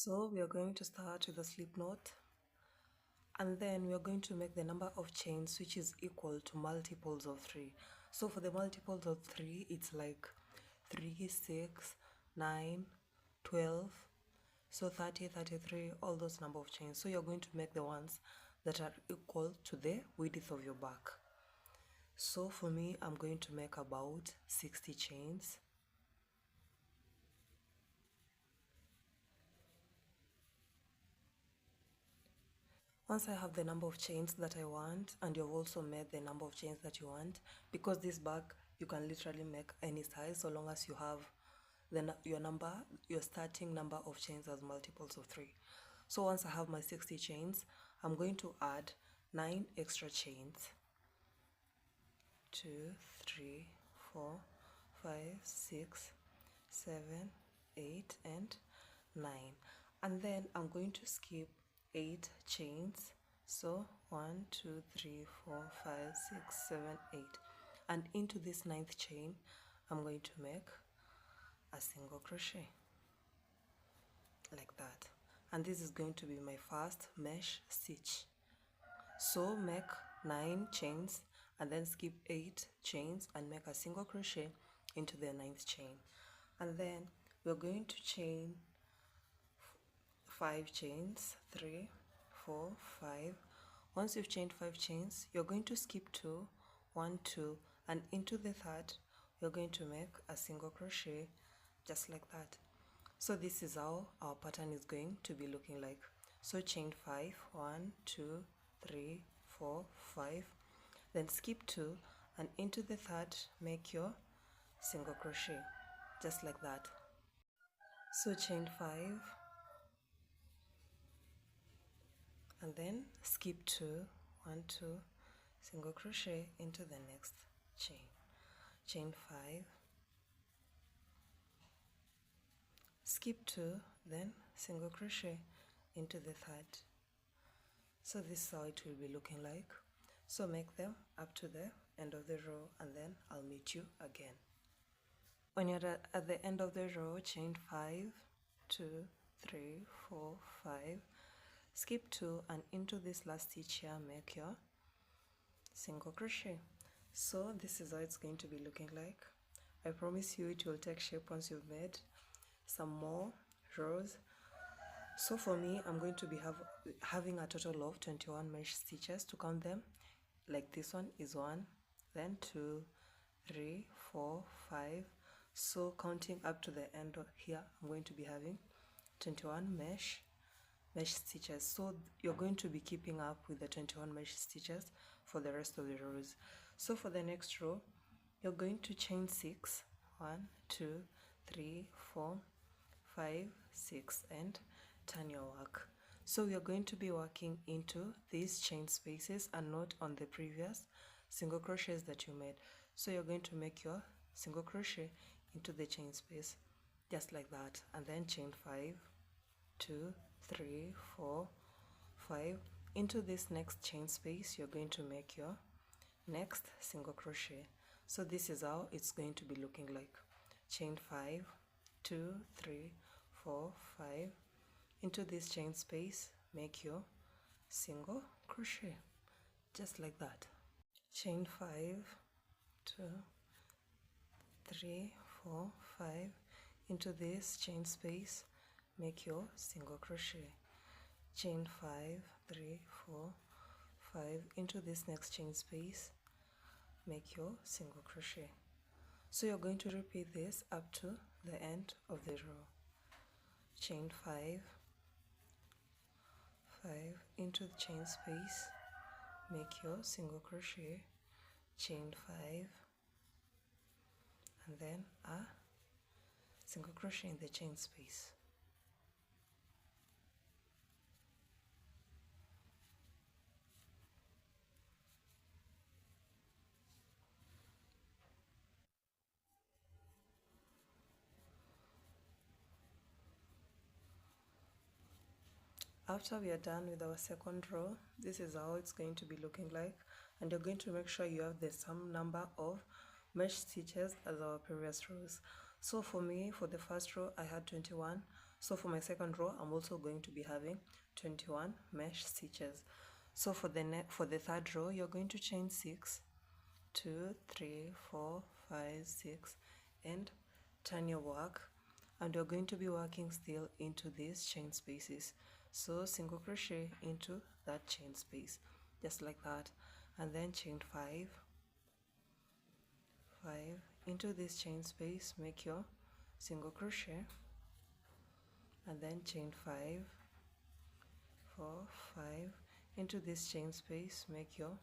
So we are going to start with a slip knot, and then we are going to make the number of chains which is equal to multiples of 3. So for the multiples of 3, it's like 3, 6, 9, 12, so 30, 33, all those number of chains. So you're going to make the ones that are equal to the width of your back. So for me, I'm going to make about 60 chains. Once I have the number of chains that I want, and you've also made the number of chains that you want, because this bag you can literally make any size so long as you have your starting number of chains as multiples of 3. So once I have my 60 chains, I'm going to add 9 extra chains. 2, 3, 4, 5, 6, 7, 8, and 9. And then I'm going to skip 8 chains. So 1, 2, 3, 4, 5, 6, 7, 8. And into this 9th chain, I'm going to make a single crochet like that. And this is going to be my first mesh stitch. So make 9 chains and then skip 8 chains and make a single crochet into the 9th chain. And then we're going to chain 5 chains, 3, 4, 5. Once you've chained 5 chains, you're going to skip 2, 1, 2, and into the 3rd, you're going to make a single crochet just like that. So this is how our pattern is going to be looking like. So chain 5, 1, 2, 3, 4, 5, then skip 2, and into the 3rd, make your single crochet just like that. So chain 5, and then skip 2, 1, 2, single crochet into the next chain. Chain 5, skip 2, then single crochet into the 3rd. So this is how it will be looking like. So make them up to the end of the row, and then I'll meet you again. When you're at the end of the row, chain 5, 2, 3, 4, 5, skip 2, and into this last stitch here, make your single crochet. So this is how it's going to be looking like. I promise you it will take shape once you've made some more rows. So for me, I'm going to be having a total of 21 mesh stitches. To count them, like this one is 1, then 2, 3, 4, 5. So counting up to the end of here, I'm going to be having 21 mesh stitches. So you're going to be keeping up with the 21 mesh stitches for the rest of the rows. So for the next row, you're going to chain 6, 1, 2, 3, 4, 5, 6, and turn your work. So we are going to be working into these chain spaces and not on the previous single crochets that you made. So you're going to make your single crochet into the chain space just like that, and then chain 5, 2, 3, 4, 5. Into this next chain space, you're going to make your next single crochet. So this is how it's going to be looking like. Chain 5, 2, 3, 4, 5. Into this chain space, make your single crochet just like that. Chain 5, 2, 3, 4, 5. Into this chain space, make your single crochet. Chain 5, 3, 4, 5. Into this next chain space, make your single crochet. So you're going to repeat this up to the end of the row. Chain 5, 5. Into the chain space, make your single crochet. Chain 5, and then a single crochet in the chain space. After we are done with our second row, this is how it's going to be looking like, and you're going to make sure you have the same number of mesh stitches as our previous rows. So for me, for the first row, I had 21, So for my second row, I'm also going to be having 21 mesh stitches. So for the third row, you're going to chain 6, 2, 3, 4, 5, 6, and turn your work, and you're going to be working still into these chain spaces. So single crochet into that chain space, just like that, and then chain 5, 5 into this chain space, make your single crochet, and then chain 5, 4, 5 into this chain space, make your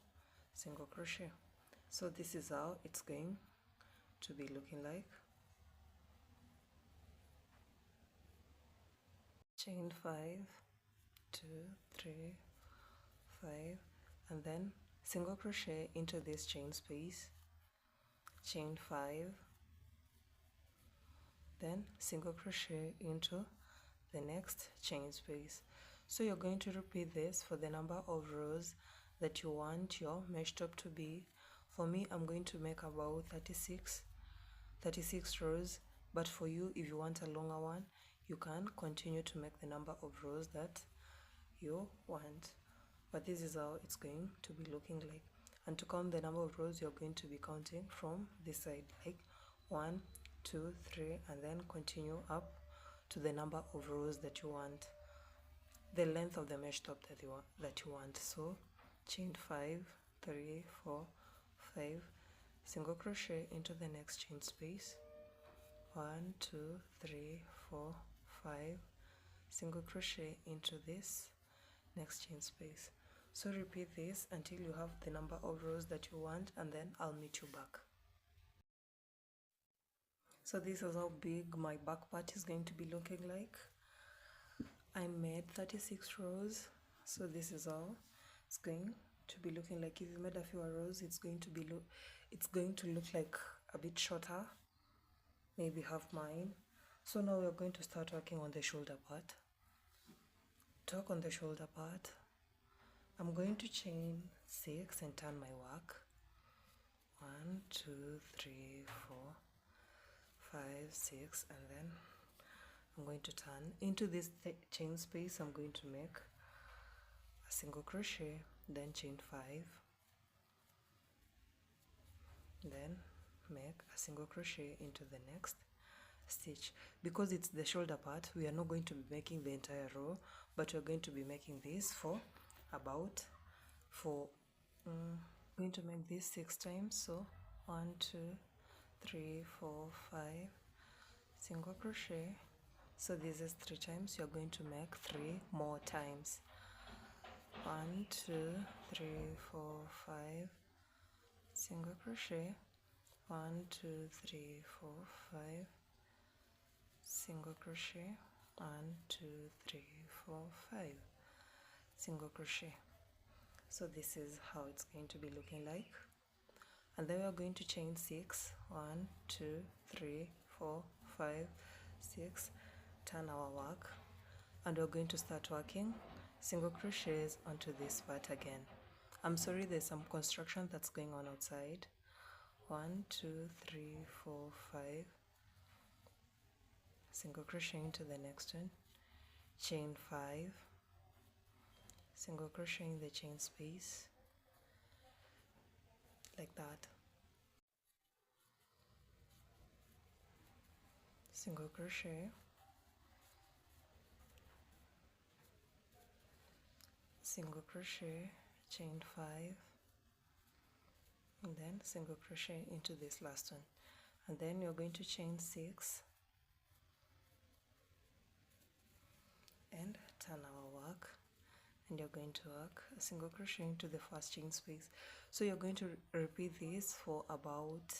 single crochet. So this is how it's going to be looking like. Chain 5, 2, 3, 5, and then single crochet into this chain space, chain 5, then single crochet into the next chain space. So you're going to repeat this for the number of rows that you want your mesh top to be. For me, I'm going to make about 36 rows, but for you, if you want a longer one, you can continue to make the number of rows that you want. But this is how it's going to be looking like. And to count the number of rows, you're going to be counting from this side, like 1, 2, 3, and then continue up to the number of rows that you want, the length of the mesh top that you want. So chain 5, 3, 4, 5, single crochet into the next chain space, 1, 2, 3, 4, 5, single crochet into this next chain space. So repeat this until you have the number of rows that you want, and then I'll meet you back. So this is how big my back part is going to be looking like. I made 36 rows, so this is how it's going to be looking like. If you made a fewer rows, it's going to look like a bit shorter, maybe half mine. So now we're going to start working on the shoulder part. To work on the shoulder part, I'm going to chain 6 and turn my work. 1, 2, 3, 4, 5, 6, and then I'm going to turn into this chain space. I'm going to make a single crochet, then chain 5, then make a single crochet into the next stitch. Because it's the shoulder part, we are not going to be making the entire row, but we're going to be making this going to make this 6 times. So 1, 2, 3, 4, 5, single crochet. So this is 3 times. You're going to make 3 more times. 1, 2, 3, 4, 5, single crochet. 1, 2, 3, 4, 5, single crochet. 1, 2, 3, 4, 5, single crochet. So this is how it's going to be looking like. And then we are going to chain 6. 1, 2, 3, 4, 5, 6. Turn our work, and we're going to start working single crochets onto this part again. I'm sorry, there's some construction that's going on outside. 1, 2, 3, 4, 5, single crochet into the next one, chain 5, single crochet in the chain space, like that, single crochet, single crochet, chain 5, and then single crochet into this last one, and then you're going to chain 6 and turn our work, and you're going to work a single crochet into the first chain space. So you're going to repeat this for about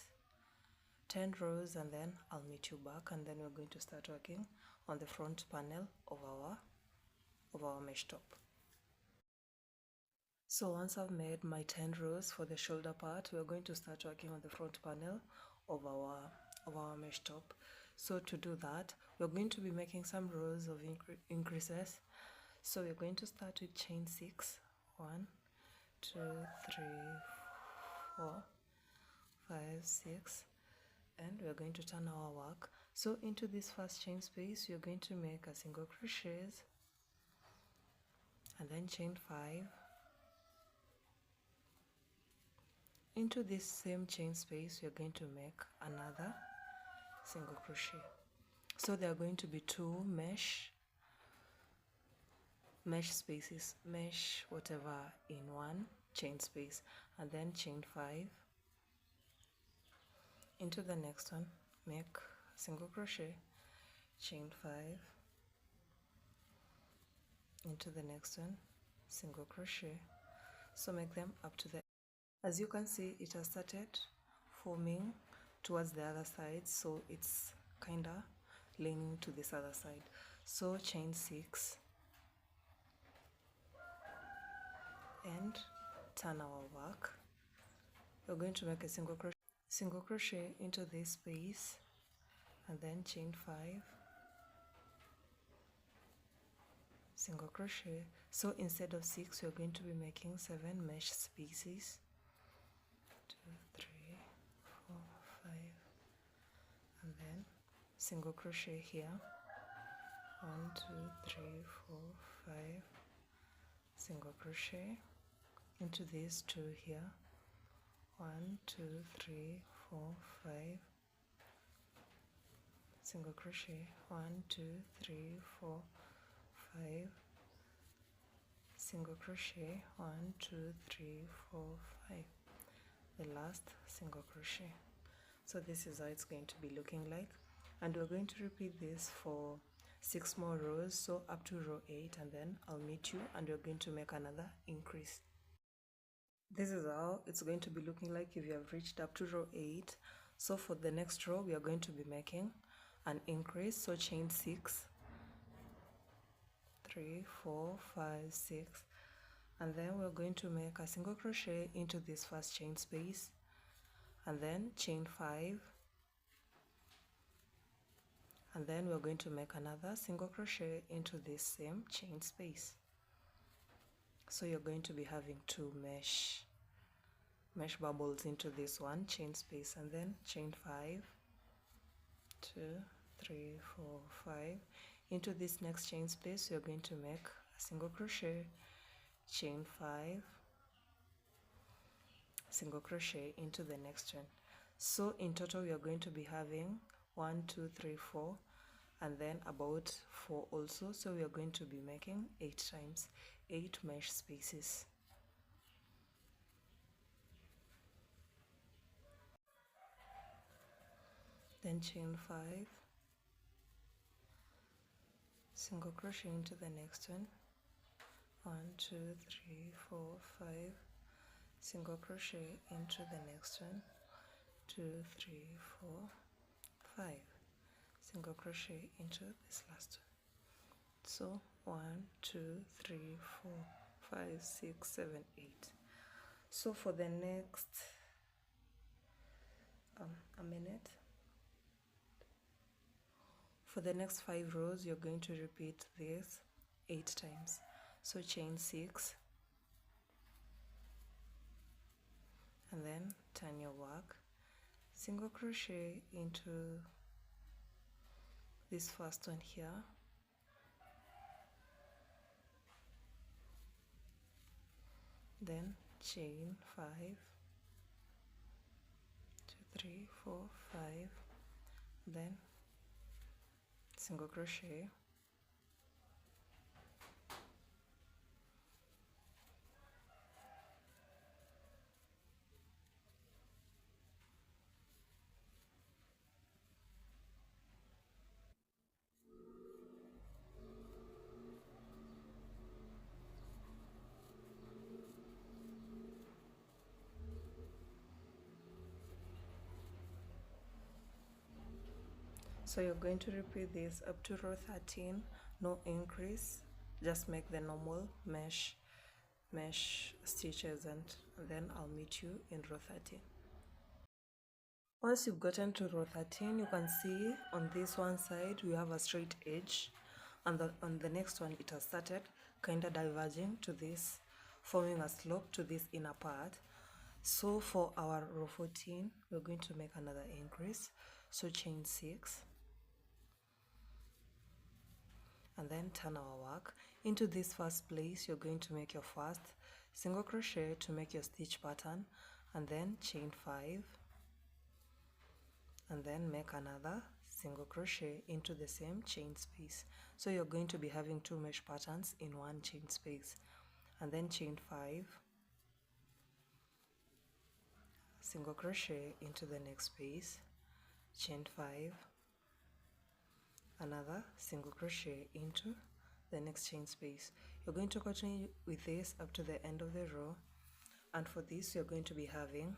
10 rows, and then I'll meet you back, and then we're going to start working on the front panel of our mesh top. So once I've made my 10 rows for the shoulder part, we're going to start working on the front panel of our mesh top. So to do that, we're going to be making some rows of increases. So we're going to start with chain 6. 1, 2, 3, 4, 5, 6, and we're going to turn our work. So into this first chain space you're going to make a single crochets and then chain 5. Into this same chain space you're going to make another single crochet. So there are going to be 2 mesh spaces, mesh whatever in one chain space, and then chain 5. Into the next one make single crochet, chain 5. Into the next one single crochet. So make them up to the, as you can see it has started forming towards the other side, so it's kinda leaning to this other side. So chain 6 and turn our work. We're going to make a single crochet into this space and then chain 5, single crochet. So instead of 6 we're going to be making 7 mesh spaces, 2, 3, 4, 5, and then single crochet here, 1, 2, 3, 4, 5, single crochet into these 2 here, 1, 2, 3, 4, 5, single crochet, 1, 2, 3, 4, 5, single crochet, 1, 2, 3, 4, 5, the last single crochet. So this is how it's going to be looking like, and we're going to repeat this for 6 more rows, so up to row 8, and then I'll meet you and we're going to make another increase. This is how it's going to be looking like if you have reached up to row 8. So for the next row we are going to be making an increase, so chain 6, 3, 4, 5, 6, and then we're going to make a single crochet into this first chain space and then chain 5, and then we're going to make another single crochet into this same chain space. So you're going to be having 2 mesh bubbles into this one chain space, and then chain 5, 2, 3, 4, 5. Into this next chain space you're going to make a single crochet, chain 5, single crochet into the next one. So in total we are going to be having 1, 2, 3, 4, and then about 4 also, so we are going to be making 8 times 8 mesh spaces. Then chain 5, single crochet into the next one, 1, 2, 3, 4, 5, single crochet into the next one, 2, 3, 4, 5, single crochet into this last one. So 1, 2, 3, 4, 5, 6, 7, 8. So for the next a minute, for the next 5 rows you're going to repeat this 8 times. So chain 6 and then turn your work, single crochet into this first one here, then chain 5, 2, 3, 4, 5, then single crochet, so you're going to repeat this up to row 13, no increase, just make the normal mesh stitches, and then I'll meet you in row 13. Once you've gotten to row 13, you can see on this one side we have a straight edge, and on the next one it has started kind of diverging to this, forming a slope to this inner part. So for our row 14 we're going to make another increase, so chain 6, and then turn our work. Into this first place, you're going to make your first single crochet to make your stitch pattern, and then chain 5, and then make another single crochet into the same chain space. So you're going to be having 2 mesh patterns in one chain space, and then chain 5, single crochet into the next space, chain 5, another single crochet into the next chain space. You're going to continue with this up to the end of the row, and for this you're going to be having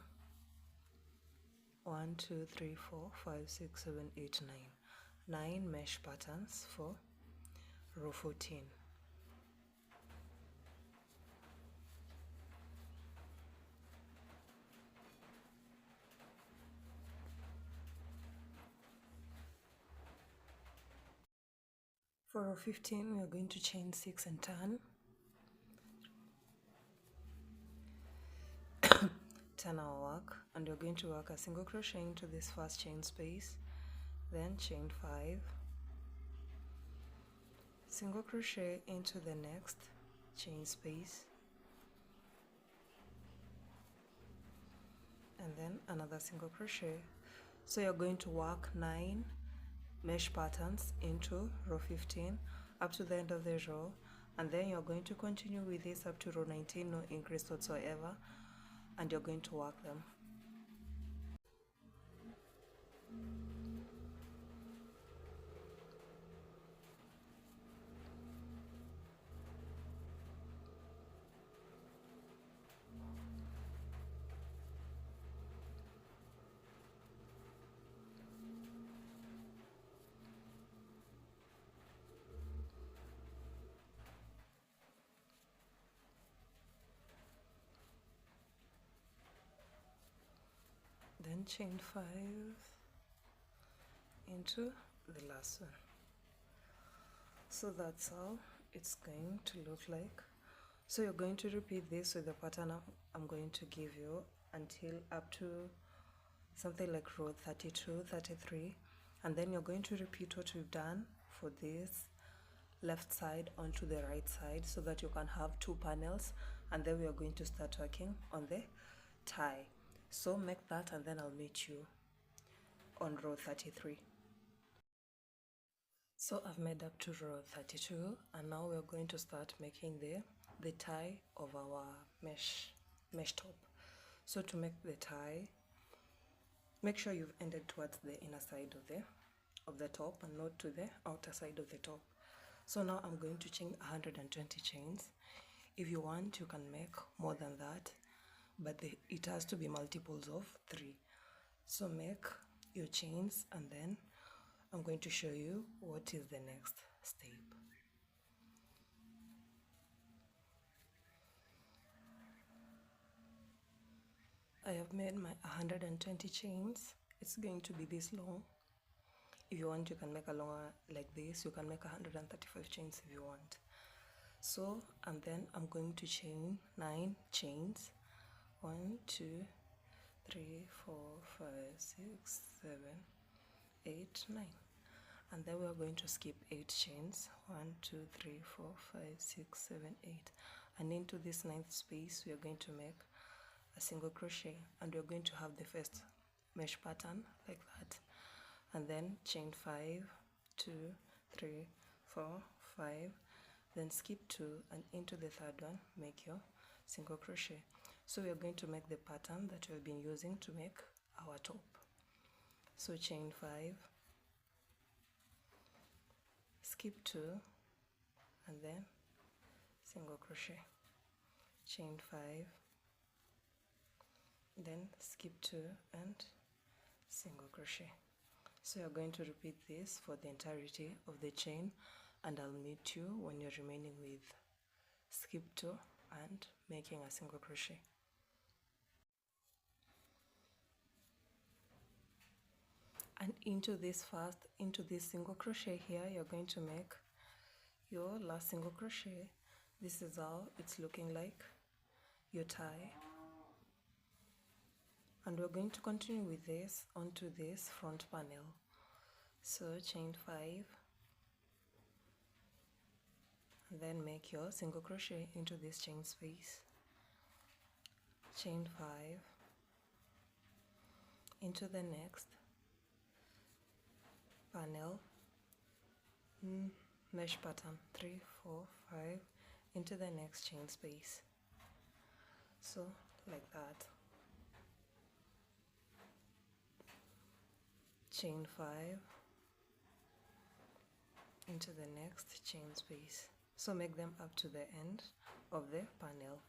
1 2 3 4 5 6 7 8 9 mesh patterns for row 14. For row 15, we are going to chain 6 and turn our work, and we're going to work a single crochet into this first chain space, then chain 5, single crochet into the next chain space, and then another single crochet. So you're going to work 9 mesh patterns into row 15 up to the end of the row, and then you're going to continue with this up to row 19, no increase whatsoever, and you're going to work them. Then chain 5 into the last one. So that's how it's going to look like. So you're going to repeat this with the pattern I'm going to give you until up to something like row 32, 33, and then you're going to repeat what we've done for this left side onto the right side, so that you can have 2 panels, and then we are going to start working on the tie. So make that, and then I'll meet you on row 33. So I've made up to row 32, and now we're going to start making the tie of our mesh top. So to make the tie, make sure you've ended towards the inner side of the top and not to the outer side of the top. So now I'm going to chain 120 chains. If you want, you can make more than that, but it has to be multiples of 3. So make your chains, and then I'm going to show you what is the next step. I have made my 120 chains. It's going to be this long. If you want, you can make a longer like this. You can make 135 chains if you want. So, and then I'm going to chain 9 chains. 1 2 3 4 5 6 7 8 9, and then we are going to skip 8 chains. 1 2 3 4 5 6 7 8, and into this 9th space we are going to make a single crochet, and we're going to have the first mesh pattern like that, and then chain 5 2 3 4 5, then skip 2, and into the 3rd one make your single crochet. So we are going to make the pattern that we've been using to make our top. So chain 5, skip 2, and then single crochet, chain 5, then skip 2 and single crochet. So you're going to repeat this for the entirety of the chain, and I'll meet you when you're remaining with skip 2 and making a single crochet. And into this single crochet here, you're going to make your last single crochet. This is how it's looking like, your tie. And we're going to continue with this onto this front panel. So chain 5, then make your single crochet into this chain space, chain 5 into the next panel, mesh pattern 3, 4, 5 into the next chain space, so like that, chain 5 into the next chain space, so make them up to the end of the panel.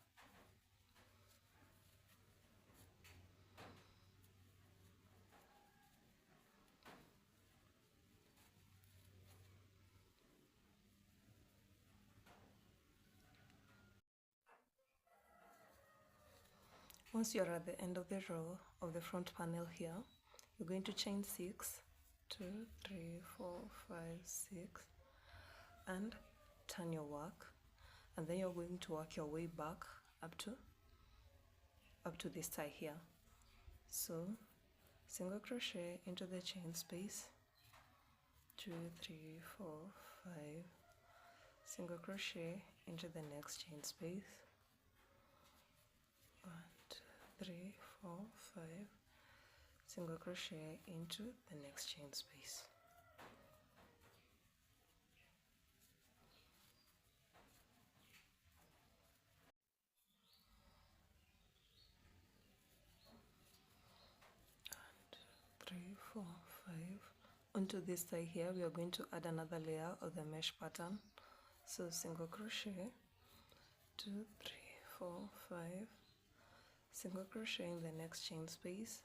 Once you're at the end of the row of the front panel here, you're going to chain 6, 2, 3, 4, 5, 6, and turn your work, and then you're going to work your way back up to this tie here. So single crochet into the chain space, 2, 3, 4, 5, single crochet into the next chain space, 1, 2, 3, 4, 5, single crochet into the next chain space. Three, 4, 5. Onto this side here, we are going to add another layer of the mesh pattern. So single crochet, 2, 3, 4, 5, single crochet in the next chain space.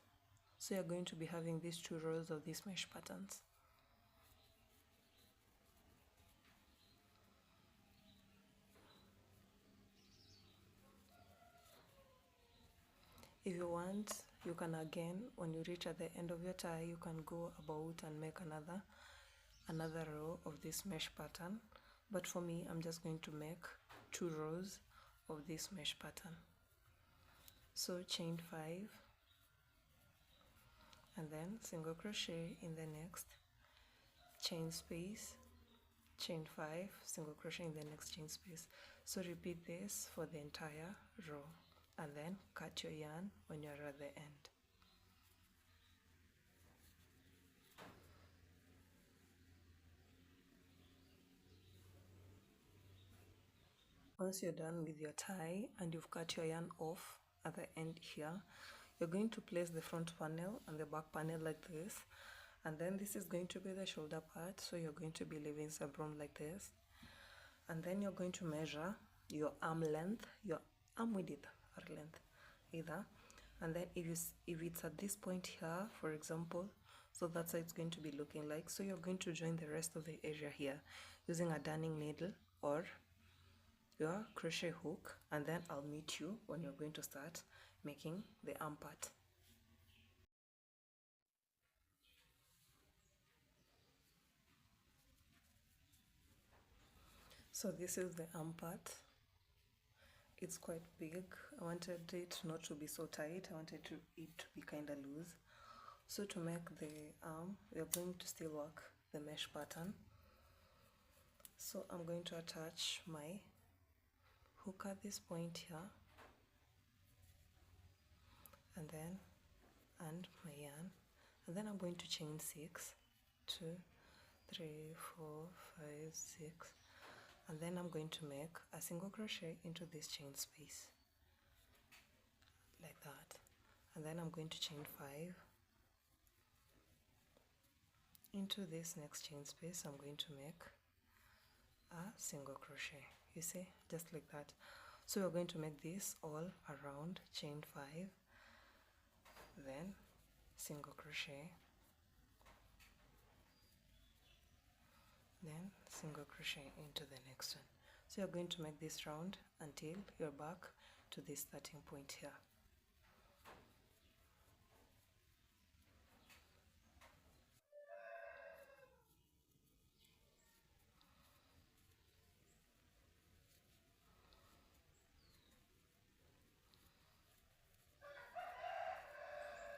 So you're going to be having these 2 rows of these mesh patterns. If you want, you can again, when you reach at the end of your tie, you can go about and make another row of this mesh pattern. But for me, I'm just going to make 2 rows of this mesh pattern. So chain 5 and then single crochet in the next chain space, chain 5, single crochet in the next chain space. So repeat this for the entire row and then cut your yarn when you're at the end. Once you're done with your tie and you've cut your yarn off at the end here, you're going to place the front panel and the back panel like this, and then this is going to be the shoulder part, so you're going to be leaving some room like this, and then you're going to measure your arm length, your arm width or length either, and then if it's at this point here, for example, so that's how it's going to be looking like. So you're going to join the rest of the area here using a darning needle or your crochet hook, and then I'll meet you when you're going to start making the arm part. So this is the arm part. It's quite big. I wanted it not to be so tight. I wanted it to be kind of loose. So to make the arm, we are going to still work the mesh pattern. So I'm going to attach my hook at this point here, and my yarn, and then I'm going to chain 6, 2, 3, 4, 5, 6, and then I'm going to make a single crochet into this chain space like that, and then I'm going to chain 5 into this next chain space. I'm going to make a single crochet, you see, just like that. So we're going to make this all around, chain 5, then single crochet, then single crochet into the next one. So you're going to make this round until you're back to this starting point here.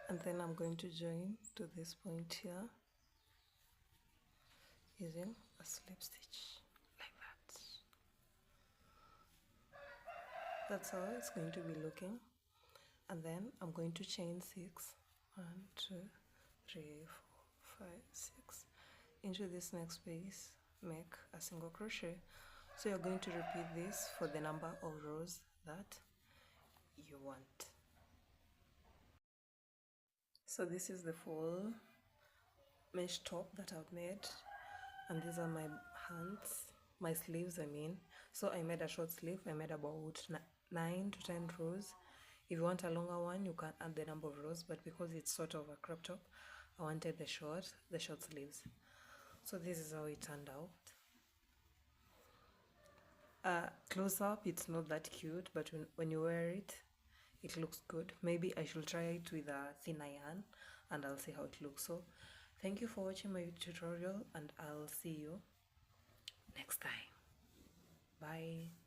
And then I'm going to join to this point here using a slip stitch like that. That's how it's going to be looking. And then I'm going to chain 6, 1, 2, 3, 4, 5, 6 into this next space, make a single crochet. So you're going to repeat this for the number of rows that you want. So this is the full mesh top that I've made, and these are my hands, my sleeves I mean. So I made a short sleeve. I made about 9 to 10 rows. If you want a longer one, you can add the number of rows, but because it's sort of a crop top, I wanted the short sleeves. So this is how it turned out. Close up, it's not that cute, but when you wear it, it looks good. Maybe I should try it with a thinner yarn and I'll see how it looks. So thank you for watching my tutorial, and I'll see you next time. Bye.